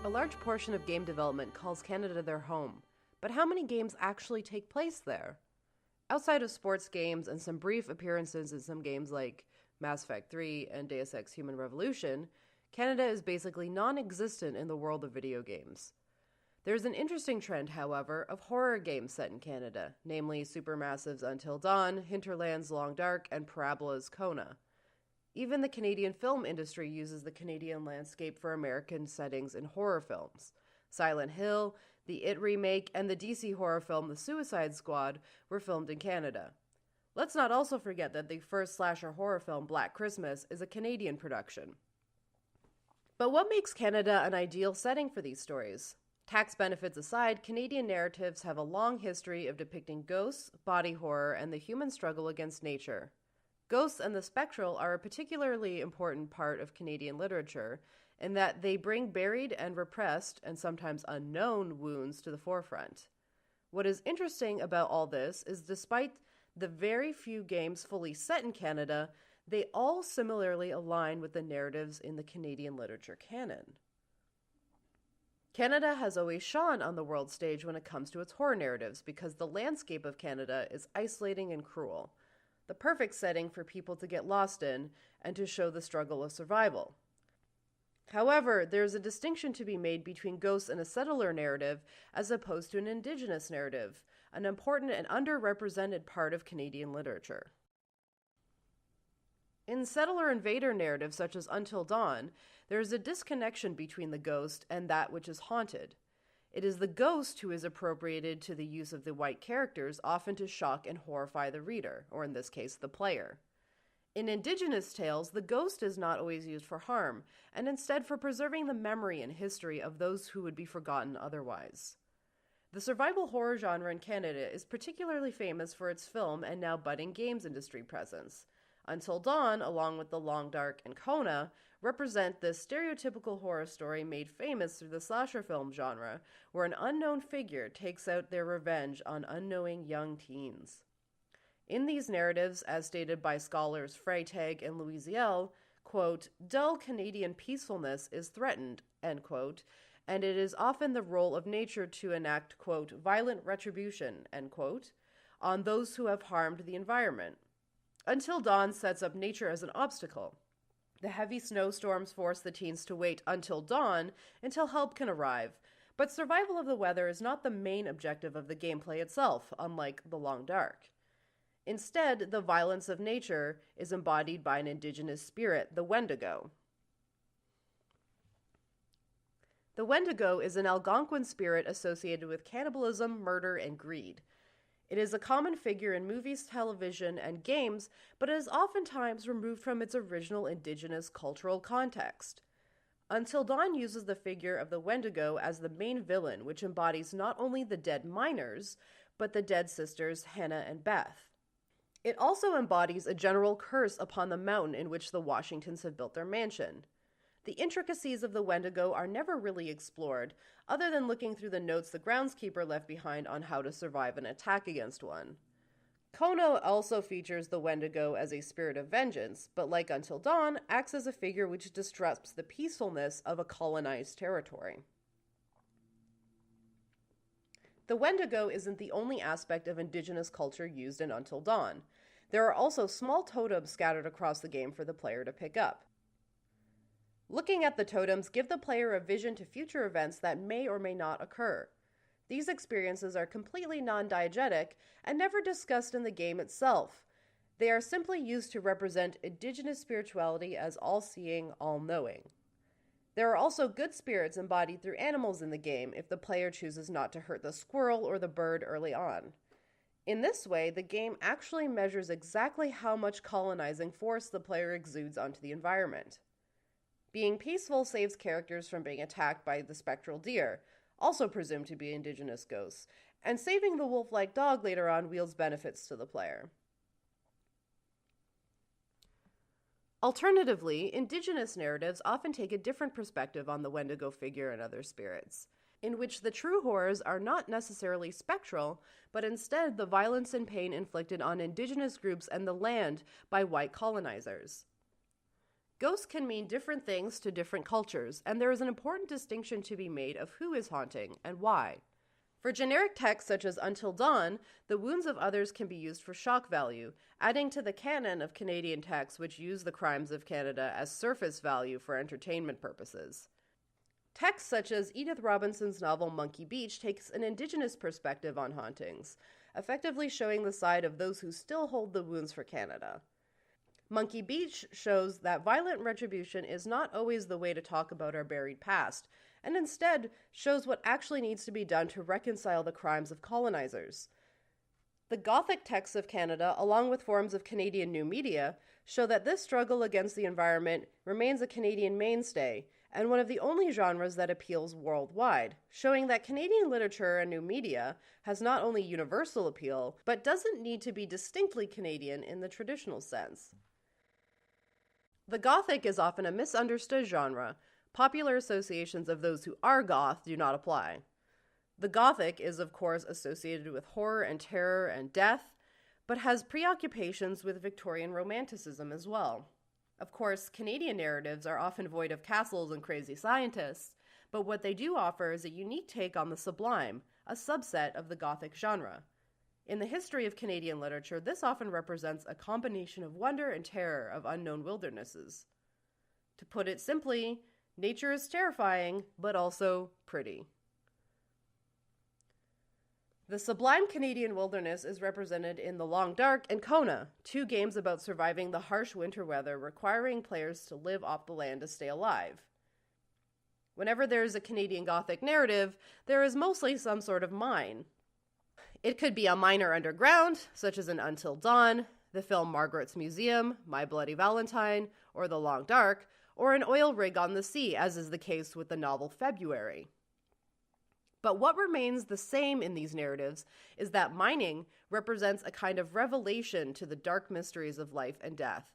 A large portion of game development calls Canada their home, but how many games actually take place there? Outside of sports games and some brief appearances in some games like Mass Effect 3 and Deus Ex Human Revolution, Canada is basically non-existent in the world of video games. There's an interesting trend, however, of horror games set in Canada, namely Supermassive's Until Dawn, Hinterland's Long Dark, and Parabola's Kona. Even the Canadian film industry uses the Canadian landscape for American settings in horror films. Silent Hill, the It remake, and the DC horror film The Suicide Squad were filmed in Canada. Let's not also forget that the first slasher horror film, Black Christmas, is a Canadian production. But what makes Canada an ideal setting for these stories? Tax benefits aside, Canadian narratives have a long history of depicting ghosts, body horror, and the human struggle against nature. Ghosts and the spectral are a particularly important part of Canadian literature in that they bring buried and repressed, and sometimes unknown, wounds to the forefront. What is interesting about all this is despite the very few games fully set in Canada, they all similarly align with the narratives in the Canadian literature canon. Canada has always shone on the world stage when it comes to its horror narratives because the landscape of Canada is isolating and cruel, the perfect setting for people to get lost in and to show the struggle of survival. However, there's a distinction to be made between ghosts and a settler narrative as opposed to an Indigenous narrative, an important and underrepresented part of Canadian literature. In settler invader narratives such as Until Dawn, there is a disconnection between the ghost and that which is haunted. It is the ghost who is appropriated to the use of the white characters, often to shock and horrify the reader, or in this case, the player. In Indigenous tales, the ghost is not always used for harm, and instead for preserving the memory and history of those who would be forgotten otherwise. The survival horror genre in Canada is particularly famous for its film and now budding games industry presence. Until Dawn, along with The Long Dark and Kona, represent this stereotypical horror story made famous through the slasher film genre, where an unknown figure takes out their revenge on unknowing young teens. In these narratives, as stated by scholars Freytag and Louisiel, quote, dull Canadian peacefulness is threatened, end quote, and it is often the role of nature to enact, quote, violent retribution, end quote, on those who have harmed the environment. Until Dawn sets up nature as an obstacle. The heavy snowstorms force the teens to wait until dawn until help can arrive, but survival of the weather is not the main objective of the gameplay itself, unlike The Long Dark. Instead, the violence of nature is embodied by an indigenous spirit, the Wendigo. The Wendigo is an Algonquin spirit associated with cannibalism, murder, and greed. It is a common figure in movies, television, and games, but it is oftentimes removed from its original indigenous cultural context. Until Dawn uses the figure of the Wendigo as the main villain, which embodies not only the dead miners, but the dead sisters Hannah and Beth. It also embodies a general curse upon the mountain in which the Washingtons have built their mansion. The intricacies of the Wendigo are never really explored, other than looking through the notes the groundskeeper left behind on how to survive an attack against one. Kona also features the Wendigo as a spirit of vengeance, but like Until Dawn, acts as a figure which disrupts the peacefulness of a colonized territory. The Wendigo isn't the only aspect of indigenous culture used in Until Dawn. There are also small totems scattered across the game for the player to pick up. Looking at the totems give the player a vision to future events that may or may not occur. These experiences are completely non-diegetic and never discussed in the game itself. They are simply used to represent indigenous spirituality as all-seeing, all-knowing. There are also good spirits embodied through animals in the game if the player chooses not to hurt the squirrel or the bird early on. In this way, the game actually measures exactly how much colonizing force the player exudes onto the environment. Being peaceful saves characters from being attacked by the spectral deer, also presumed to be indigenous ghosts, and saving the wolf-like dog later on wields benefits to the player. Alternatively, indigenous narratives often take a different perspective on the Wendigo figure and other spirits, in which the true horrors are not necessarily spectral, but instead the violence and pain inflicted on indigenous groups and the land by white colonizers. Ghosts can mean different things to different cultures, and there is an important distinction to be made of who is haunting and why. For generic texts such as Until Dawn, the wounds of others can be used for shock value, adding to the canon of Canadian texts which use the crimes of Canada as surface value for entertainment purposes. Texts such as Edith Robinson's novel Monkey Beach takes an Indigenous perspective on hauntings, effectively showing the side of those who still hold the wounds for Canada. Monkey Beach shows that violent retribution is not always the way to talk about our buried past, and instead shows what actually needs to be done to reconcile the crimes of colonizers. The Gothic texts of Canada, along with forms of Canadian new media, show that this struggle against the environment remains a Canadian mainstay, and one of the only genres that appeals worldwide, showing that Canadian literature and new media has not only universal appeal, but doesn't need to be distinctly Canadian in the traditional sense. The Gothic is often a misunderstood genre. Popular associations of those who are goth do not apply. The Gothic is, of course, associated with horror and terror and death, but has preoccupations with Victorian Romanticism as well. Of course, Canadian narratives are often void of castles and crazy scientists, but what they do offer is a unique take on the sublime, a subset of the Gothic genre. In the history of Canadian literature, this often represents a combination of wonder and terror of unknown wildernesses. To put it simply, nature is terrifying, but also pretty. The sublime Canadian wilderness is represented in The Long Dark and Kona, two games about surviving the harsh winter weather requiring players to live off the land to stay alive. Whenever there is a Canadian Gothic narrative, there is mostly some sort of mine. It could be a miner underground, such as in Until Dawn, the film Margaret's Museum, My Bloody Valentine, or The Long Dark, or an oil rig on the sea, as is the case with the novel February. But what remains the same in these narratives is that mining represents a kind of revelation to the dark mysteries of life and death,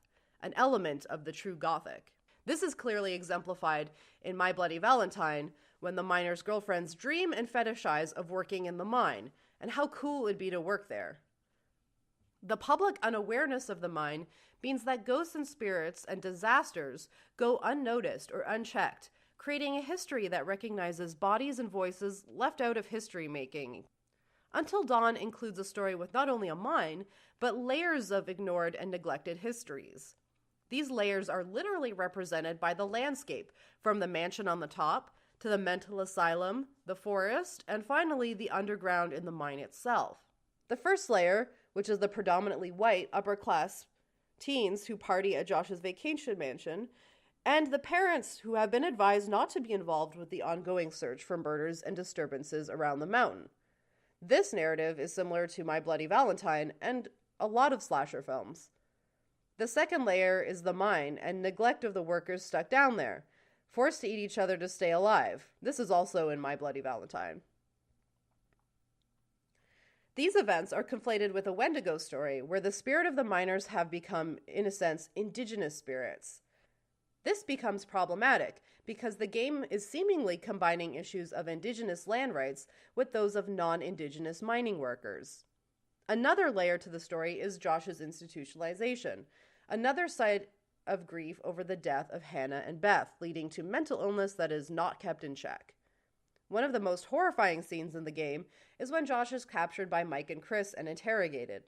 an element of the true Gothic. This is clearly exemplified in My Bloody Valentine, when the miner's girlfriends dream and fetishize of working in the mine, and how cool it would be to work there. The public unawareness of the mine means that ghosts and spirits and disasters go unnoticed or unchecked, creating a history that recognizes bodies and voices left out of history making. Until Dawn includes a story with not only a mine, but layers of ignored and neglected histories. These layers are literally represented by the landscape, from the mansion on the top, to the mental asylum, the forest, and finally the underground in the mine itself. The first layer, which is the predominantly white, upper-class teens who party at Josh's vacation mansion, and the parents who have been advised not to be involved with the ongoing search for murders and disturbances around the mountain. This narrative is similar to My Bloody Valentine and a lot of slasher films. The second layer is the mine and neglect of the workers stuck down there, forced to eat each other to stay alive. This is also in My Bloody Valentine. These events are conflated with a Wendigo story, where the spirit of the miners have become, in a sense, indigenous spirits. This becomes problematic because the game is seemingly combining issues of indigenous land rights with those of non-indigenous mining workers. Another layer to the story is Josh's institutionalization, another side of grief over the death of Hannah and Beth, leading to mental illness that is not kept in check. One of the most horrifying scenes in the game is when Josh is captured by Mike and Chris and interrogated.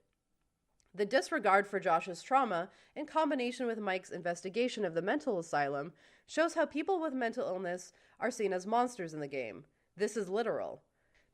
The disregard for Josh's trauma, in combination with Mike's investigation of the mental asylum, shows how people with mental illness are seen as monsters in the game. This is literal.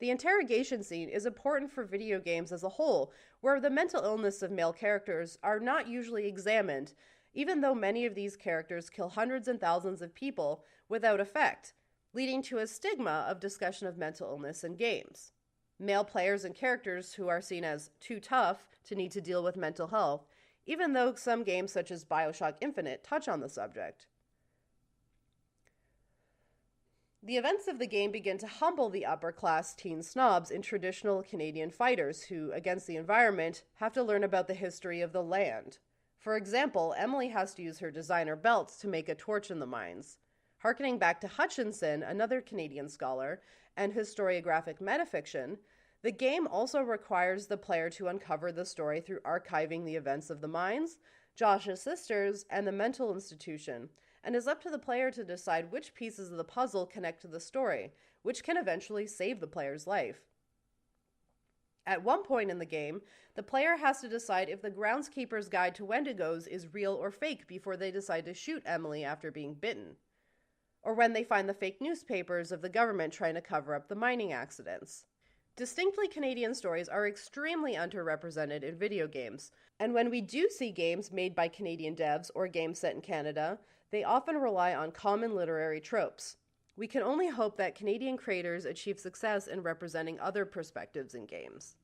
The interrogation scene is important for video games as a whole, where the mental illness of male characters are not usually examined, even though many of these characters kill hundreds and thousands of people without effect, leading to a stigma of discussion of mental illness in games. Male players and characters who are seen as too tough to need to deal with mental health, even though some games such as BioShock Infinite touch on the subject. The events of the game begin to humble the upper-class teen snobs in traditional Canadian fighters who, against the environment, have to learn about the history of the land. For example, Emily has to use her designer belts to make a torch in the mines. Harkening back to Hutchinson, another Canadian scholar, and historiographic metafiction, the game also requires the player to uncover the story through archiving the events of the mines, Josh's sisters, and the mental institution, and is up to the player to decide which pieces of the puzzle connect to the story, which can eventually save the player's life. At one point in the game, the player has to decide if the groundskeeper's guide to Wendigos is real or fake before they decide to shoot Emily after being bitten, or when they find the fake newspapers of the government trying to cover up the mining accidents. Distinctly Canadian stories are extremely underrepresented in video games, and when we do see games made by Canadian devs or games set in Canada, they often rely on common literary tropes. We can only hope that Canadian creators achieve success in representing other perspectives in games.